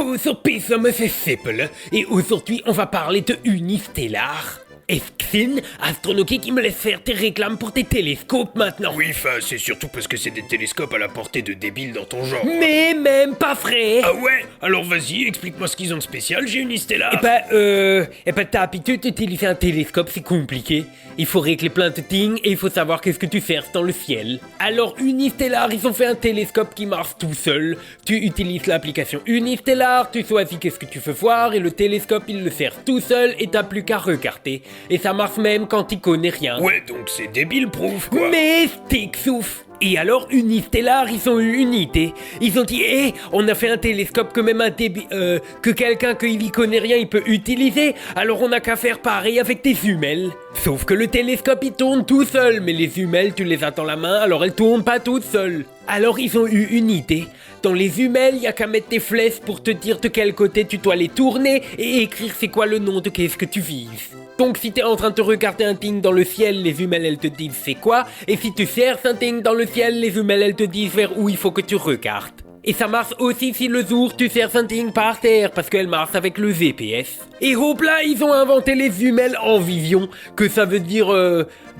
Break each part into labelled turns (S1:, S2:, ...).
S1: Bienvenue sur Pissum, c'est Seppel, et aujourd'hui on va parler de Unistellar. Est-ce Astronoki qui me laisse faire tes réclames pour tes télescopes maintenant?
S2: Oui, c'est surtout parce que c'est des télescopes à la portée de débiles dans ton genre.
S1: Mais même pas vrai.
S2: Ah ouais? Alors vas-y, explique-moi ce qu'ils ont de spécial, j'ai Unistellar.
S1: T'as l'habitude d'utiliser un télescope, c'est compliqué. Il faut régler plein de things et il faut savoir qu'est-ce que tu cherches dans le ciel. Alors Unistellar, ils ont fait un télescope qui marche tout seul. Tu utilises l'application Unistellar, tu choisis qu'est-ce que tu veux voir et le télescope il le sert tout seul et t'as plus qu'à regarder. Et ça marche même quand tu connais rien.
S2: Ouais, donc c'est débile-proof, quoi.
S1: Mais stick souffle. Et alors Unistellar, ils ont eu une idée. Ils ont dit, on a fait un télescope que même que quelqu'un qui y connaît rien, il peut utiliser. Alors on a qu'à faire pareil avec tes jumelles. Sauf que le télescope, il tourne tout seul. Mais les jumelles, tu les as dans la main, alors elles tournent pas toutes seules. Alors ils ont eu une idée. Dans les jumelles, il y a qu'à mettre tes flèches pour te dire de quel côté tu dois les tourner et écrire c'est quoi le nom de qu'est-ce que tu vises. Donc si t'es en train de te regarder un thing dans le ciel, les jumelles elles te disent c'est quoi, et si tu cherches un thing dans le ciel, les jumelles elles te disent vers où il faut que tu regardes. Et ça marche aussi si le jour tu cherches un thing par terre, parce qu'elle marche avec le GPS. Et hop là, ils ont inventé les jumelles en vision, que ça veut dire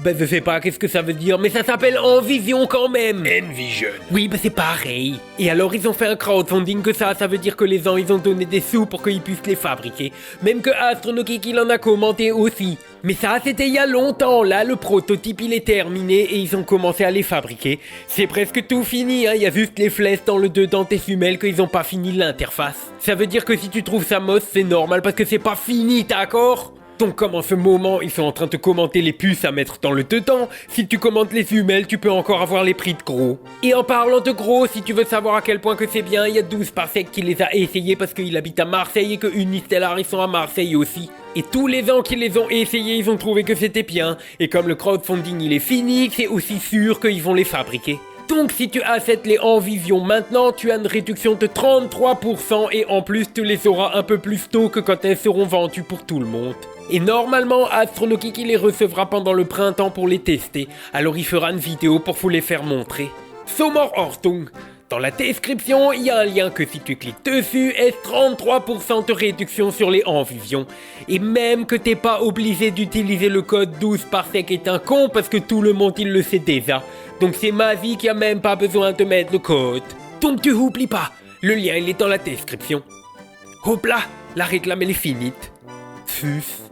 S1: je sais pas qu'est-ce que ça veut dire, mais ça s'appelle en vision quand même.
S2: Envision.
S1: Oui, c'est pareil. Et alors ils ont fait un crowdfunding que ça veut dire que les gens ils ont donné des sous pour qu'ils puissent les fabriquer. Même que Astronoki il en a commenté aussi. Mais ça c'était il y a longtemps, là le prototype il est terminé et ils ont commencé à les fabriquer. C'est presque tout fini, il y a juste les flèches dans le dedans des jumelles qu'ils ont pas fini l'interface. Ça veut dire que si tu trouves ça moche c'est normal parce que c'est pas fini, d'accord? Donc comme en ce moment ils sont en train de commenter les puces à mettre dans le dedans, si tu commentes les jumelles tu peux encore avoir les prix de gros. Et en parlant de gros, si tu veux savoir à quel point que c'est bien, il y a 12 Parsec qui les a essayés parce qu'il habite à Marseille et que Unistellar ils sont à Marseille aussi. Et tous les gens qui les ont essayés ils ont trouvé que c'était bien. Et comme le crowdfunding il est fini, c'est aussi sûr qu'ils vont les fabriquer. Donc si tu achètes les Envision maintenant, tu as une réduction de 33% et en plus tu les auras un peu plus tôt que quand elles seront vendues pour tout le monde. Et normalement, Astronoki les recevra pendant le printemps pour les tester, alors il fera une vidéo pour vous les faire montrer. Sommer Ortung. Dans la description, il y a un lien que si tu cliques dessus, est 33% de réduction sur les Envision. Et même que t'es pas obligé d'utiliser le code 12 Parsec est un con parce que tout le monde il le sait déjà. Donc c'est ma vie qui a même pas besoin de mettre le code. Donc tu oublies pas, le lien il est dans la description. Hop là, la réclame elle est finie. Fus.